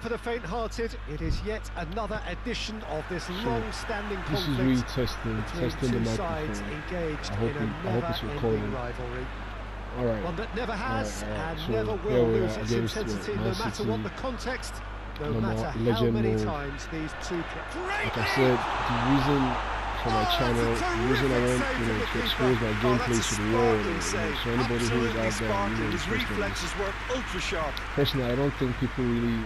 for the faint-hearted. It is yet another edition of this long-standing conflict. This is really testing the sides microphone. Engaged I hope in a never-ending rivalry. Alright. One that never has and So never will lose its against intensity, no matter what the context, no matter how legend many mode. times these two... Like I said, the reason for my channel, the reason I want to expose my gameplay to the world, so anybody who is out there, his reflexes work ultra sharp. Personally, I don't think people really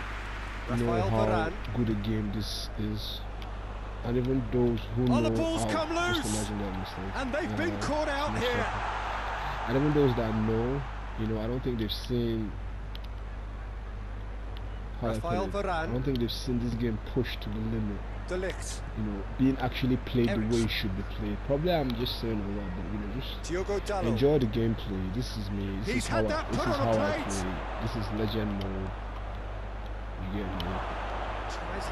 know how good a game this is, and even those who know the balls how, come loose, just imagine that mistake. And they've been caught out here. And even those that know, I don't think they've seen. I don't think they've seen this game pushed to the limit. Being actually played the way it should be played. Probably I'm just saying a lot, but just enjoy the gameplay. This is me. This is how I play. This is legend mode. You get me?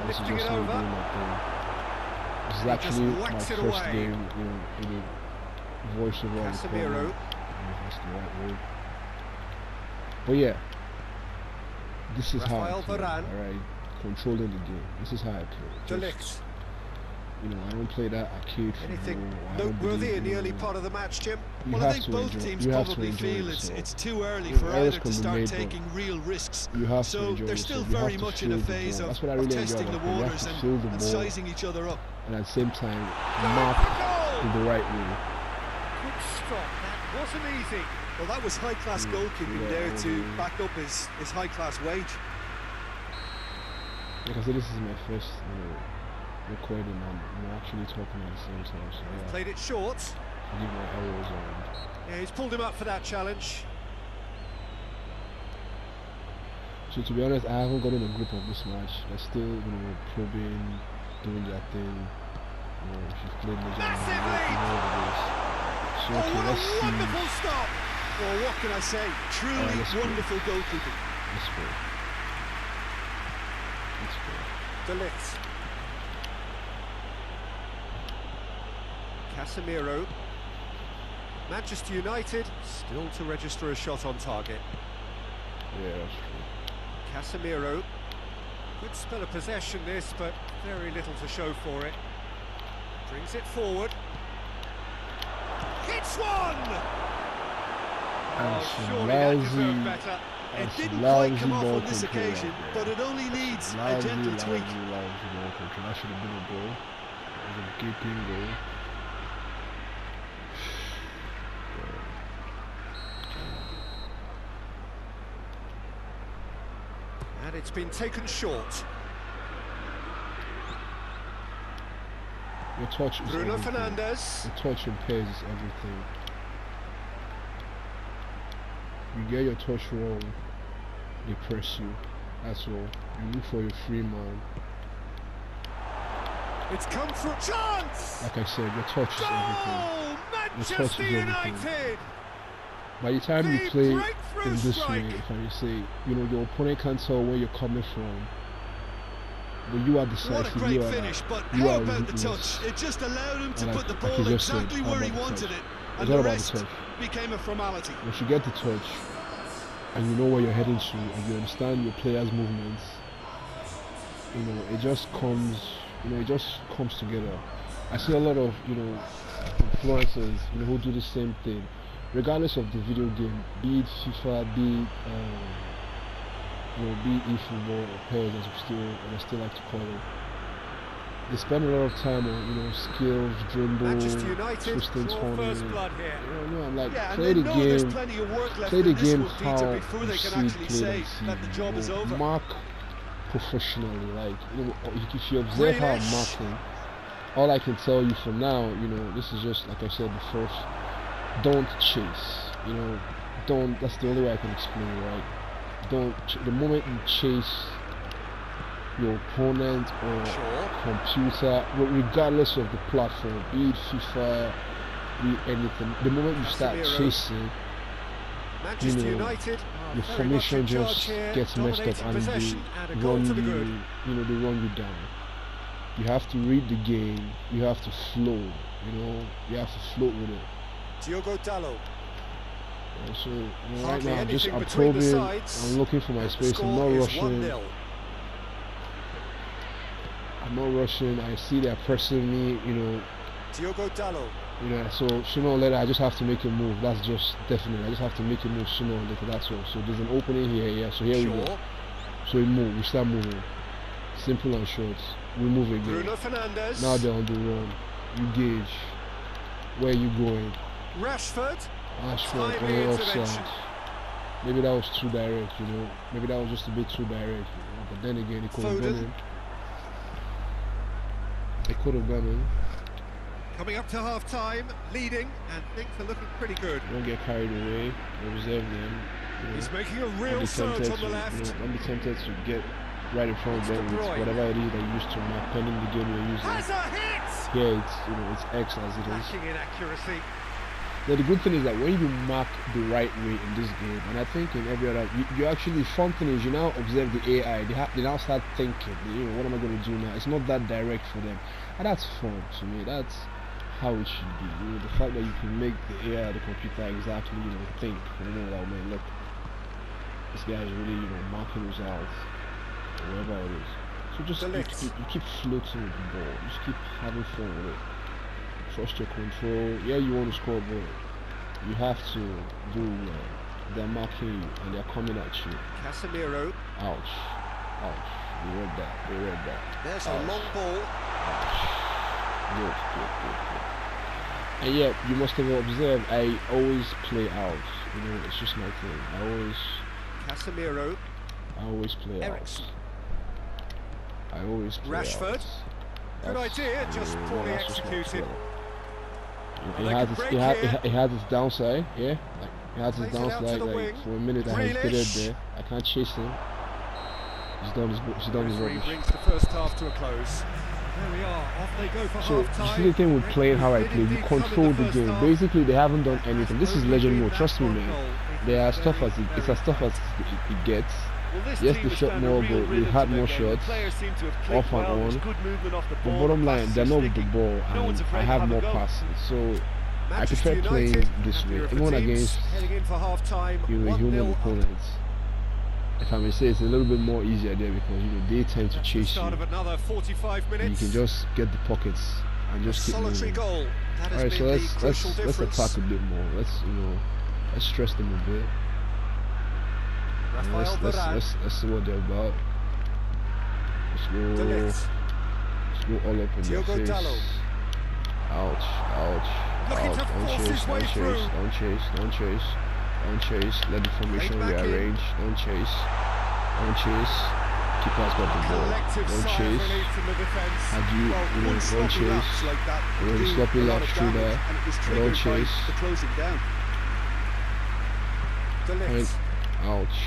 This is just me doing my thing. This is actually my first game, in a voiceover recording. That's the right word. But yeah, this is how I play. Alright, controlling the game. This is how I play. Just, I don't play that arcade football. Anything noteworthy in the early part of the match, Jim? Well, I think both teams probably feel it's too early for either to start taking real risks. So they're still very much in a phase of testing the waters and sizing each other up. And at the same time, mark in the right way. Good stop. That wasn't easy. Well, that was high-class goalkeeping there to back up his high-class wage. Like I said, this is my first, recording. I'm actually talking at the same time. So yeah. Played it short. Leave my arrows on. Yeah, he's pulled him up for that challenge. So to be honest, I haven't gotten a grip of this match. They're still, probing, doing their thing. If you've played Legend, you know what it is. So okay, let's see. Wonderful stop. Well, what can I say? Truly wonderful goalkeeping. Let's go. Delix. Casemiro. Manchester United still to register a shot on target. Yeah, that's true. Casemiro. Good spell of possession this, but very little to show for it. Brings it forward. Hits one! Surely that deserved better. It didn't quite come off on this occasion, but it only needs a gentle tweak. That should have been a goal. It was a gaping goal. And it's been taken short. Your touch is Bruno everything. Fernandes. Your touch and pace is everything. You get your touch wrong, they press you. That's all. You look for your free man. It's come through chance. Like I said, your touch is everything. Manchester United. By the time you play in this way, if I say, your opponent can't tell where you're coming from. But you are decisive. What a great finish, but how about the touch? It just allowed him to put the ball exactly where he wanted it. And the rest became a formality. Once you get the touch, and you know where you're heading to, and you understand your players' movements, it just comes together. I see a lot of, influencers, who do the same thing, regardless of the video game, be it FIFA, be it eFootball or PES as I still like to call it. They spend a lot of time on, skills, dribble, twisting, turning. I'm like, play the game how you see play. Mark professionally, like, if you observe how I'm marking, all I can tell you for now, this is just, like I said, the first, don't chase, that's the only way I can explain it, right? The moment you chase your opponent or computer, regardless of the platform, be it FIFA, be it anything, the moment you start chasing, your formation just gets messed up and they run you down. You have to read the game, you have to flow, you have to float with it. Diogo Dalot. So right now I'm probing, I'm looking for my space, I'm not rushing. I'm not rushing. I see they're pressing me, you know. Diogo Dalot. You know, so sooner or later I just have to make a move. That's just definite. I just have to make a move sooner or later. That's all. So there's an opening here, yeah. So here we go. So we move. We start moving. Simple and short. We move again. Bruno Fernandes. Now they're on the run. You gauge. Where are you going? Rashford. Offside. Maybe that was too direct, you know. Maybe that was just a bit too direct, you know. But then again, it could have gone in. It could have gone in. Coming up to half time, leading, and things are looking pretty good. Don't get carried away. Reserve them. You know. He's making a real surge on the left. You know, don't be tempted to get right in front of them with whatever it is that you used to mark, pending the game you're using. Has a hit! Yeah, it's, you know, it's X as it is. Lacking in accuracy. Now the good thing is that when you mark the right way in this game, and I think in every other, you actually, fun thing is you now observe the AI. They now start thinking, you know, what am I going to do now? It's not that direct for them, and that's fun to me. That's how it should be. You know, the fact that you can make the AI, the computer, exactly, you know, think. You know, that man, look, this guy is really, you know, marking results, whatever it is. So just you keep floating with the ball. Just keep having fun with it. Trust your control. Yeah, you want to score, but you have to do well. They're marking you and they're coming at you. Casemiro. Ouch. Ouch. We read that. We read that. There's a long ball. Ouch. Good. And yet, you must have observed, I always play out. You know, it's just my thing. Casemiro. I always play Eriksen. out. I always play Rashford. out. Good idea, just poorly executed. It has its downside, yeah. Like, it has its downside. Like, for a minute, I hesitated there. I can't chase him. He's done his rubbish. Brings the first half to a close. There we are. Off they go for so half time. You see the thing with playing how I play. You control the game. Basically, they haven't done anything. This is legend mode. Trust me, man. They are tough as it's as tough as it gets. Yes, they shot more, but we had more shots off and on. But bottom line, they're not with the ball, and I have more passes. So I prefer playing this way, even against human opponents. If I may say, it's a little bit more easier there because you know they tend to chase you. And you can just get the pockets and just keep moving. Alright, so let's attack a bit more. Let's stress them a bit. Let's see what they're about. Let's go all up in their face. Ouch. Don't chase. Let the formation rearrange. Don't chase. Keeper's got the ball. Don't chase. Don't chase. You're really sloppy laps through there. Don't chase. Ouch.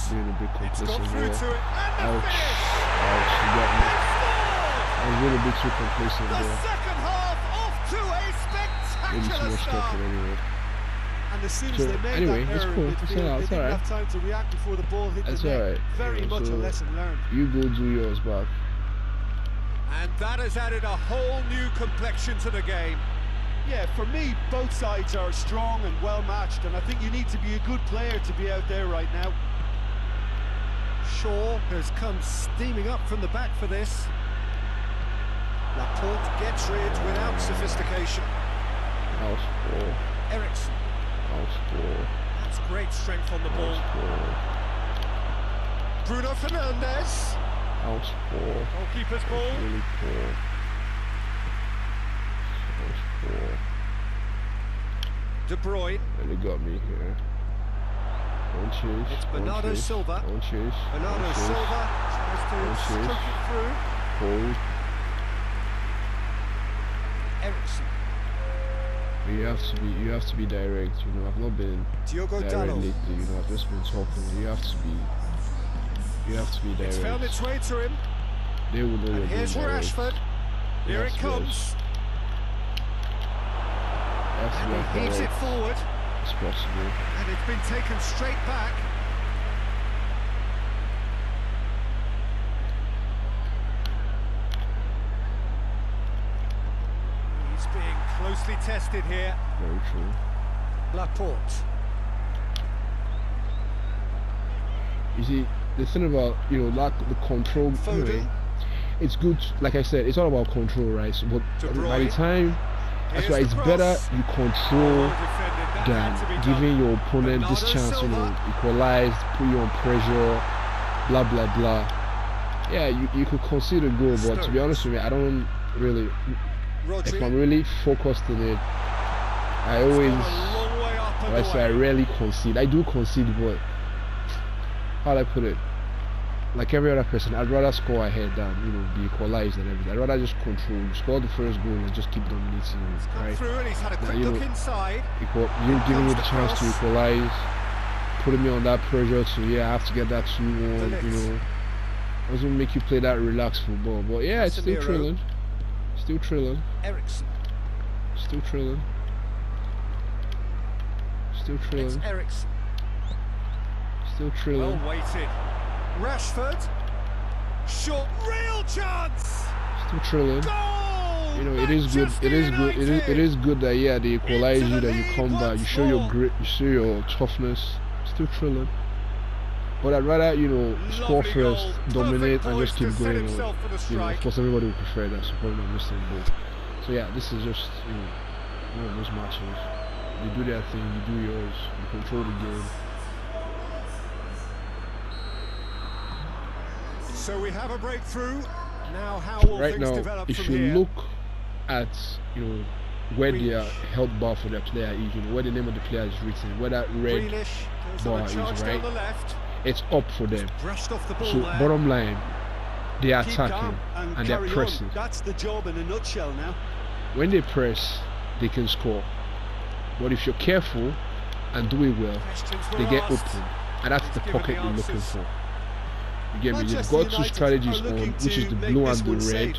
Doing a bit complacent here. Ouch. You got me. I was really a bit too complacent there. Second half off to a Maybe too much stuff anyway. And as soon as they made anyway, that it's error, cool. they didn't have time to react before the ball hit the net. Very much a lesson learned. You go do yours back. And that has added a whole new complexion to the game. Yeah, for me, both sides are strong and well matched, and I think you need to be a good player to be out there right now. Shaw has come steaming up from the back for this. Laporte gets rid without sophistication. Eriksen. That's great strength on the ball. Bruno Fernandes. Goalkeeper's ball. Really poor. De Bruyne. Really got me here. Don't chase. It's Bernardo Silva. Don't chase. Bernardo Silva tries to stroke it through. Hold. Eriksen. You have to be direct. You know, I've not been Diogo direct Dalot. lately. You know, I've just been talking. You have to be direct. It's found its way to him. They will know you're Here's Rashford. Here it comes. And he heaves it forward. It's possible. And it's been taken straight back. He's being closely tested here. Very true. Laporte. You see, the thing about, you know, like the control anyway, it's good. Like I said, it's all about control, right? So, but by the time, that's why it's better you control than giving your opponent this chance, you know, equalize, put you on pressure, blah blah blah. Yeah, you could concede a goal, but to be honest with me, I don't really. If I'm really focused on it, I always, I rarely concede. I do concede, but how do I put it? Like every other person, I'd rather score ahead than, you know, be equalized and everything. I'd rather just control. You score the first goal and just keep dominating, right? Now, you know, you're giving me the chance to equalize, putting me on that pressure to, yeah, I have to get that 2-1, you know. Doesn't make you play that relaxed football, but yeah, it's still thrilling. Still thrilling. Still thrilling. Still thrilling. Still thrilling. Well weighted. Rashford. Shot. Real chance. Still thrilling. Goal! You know, it is good. It is good that, yeah, they equalize you, that you come back, you show your grit, you show your toughness. Still thrilling. But I'd rather, you know, score first, dominate, and just keep going on. You know, of course, everybody would prefer that, so probably not missing both. So yeah, this is just, you know, one of those matches. You do their thing, you do yours, you control the game. So we have a breakthrough. Now, how will right things now, develop if from you here? look at, you know, where their health bar for their player is, you know, where the name of the player is written, where that red bar is, right? It's up for them. So bottom line, they are attacking and they're pressing. That's the job in a nutshell now. When they press, they can score. But if you're careful and do it well, they get open, and that's the pocket you're looking for. You get me? You've got two strategies on, which is the blue and the red.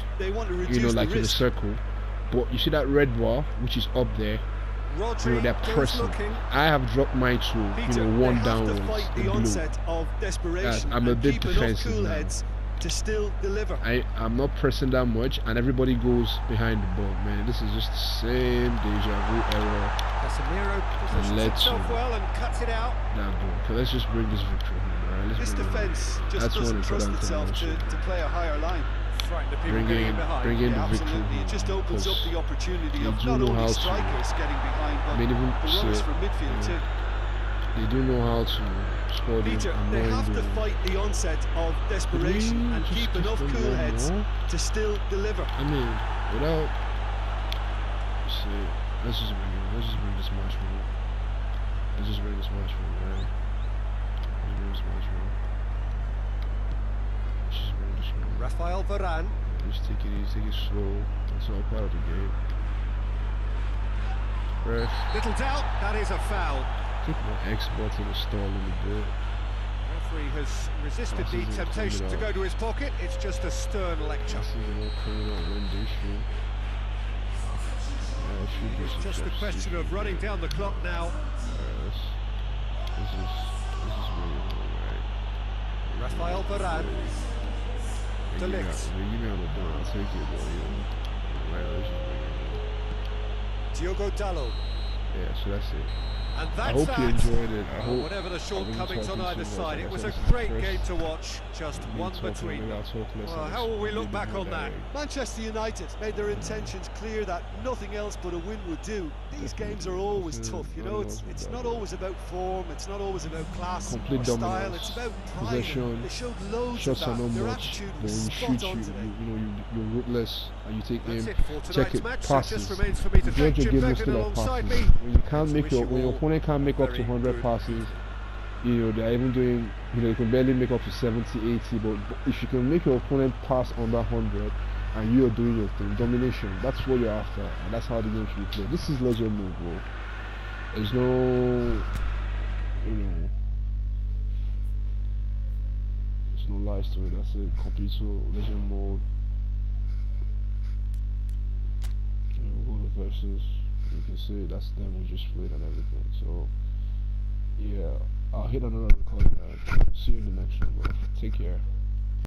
You know, like in a circle. But you see that red bar, which is up there. You know, they're pressing. I have dropped mine to, you know, one downwards, the blue. I'm a bit defensive now. To still deliver. I'm not pressing that much, and everybody goes behind the ball. Man, this is just the same deja vu error. And let's well and cuts it out. That goal. Okay, let's just bring this victory home. Right? This defense just doesn't trust itself to play a higher line. Bring in the victory. It just opens up the opportunity of not only strikers getting behind, but the runners from midfield too. They do know how to score. Peter, they have to fight the onset of desperation and keep enough cool heads to still deliver. I mean, without, let's just bring this match home. Let's just bring this match home, right? Let's bring this match home. Let's just bring this home. Rafael Varane. Just take it easy, take it slow. That's all part of the game. Ref. Little doubt, that is a foul. I think my X button is stalling a bit. Referee has resisted the temptation to go to his pocket. It's just a stern lecture. It's just a question of running down the clock now. This is really alright. Rafael Varane. De Ligt. Give me on the door, I'll take it, boy. Diogo Dalot. Yeah, so that's it. And that's I hope you enjoyed it. I hope whatever the shortcomings on either side, it was a great game to watch. Just one between them. Well, how will we look back on that? Manchester United made their intentions clear that nothing else but a win would do. These games are always tough, you know. It's not always about form. It's not always about class or style. It's about possession. They showed loads of that. Their attitude was spot on today. You're ruthless, and you take aim, check it, passes. You get your game still like passes. When you can't make your opponent can't make up to 100 passes, you know, they're even doing, you know, you can barely make up to 70, 80, but if you can make your opponent pass under 100 and you're doing your thing, domination, that's what you're after, and that's how the game should be played. This is legend mode, bro. There's no, you know, there's no lies to it. That's it. Complete legend mode. You know, go to versus. You can see that's them we just played and everything. So yeah, I'll hit another recording. See you in the next one, bro. Take care.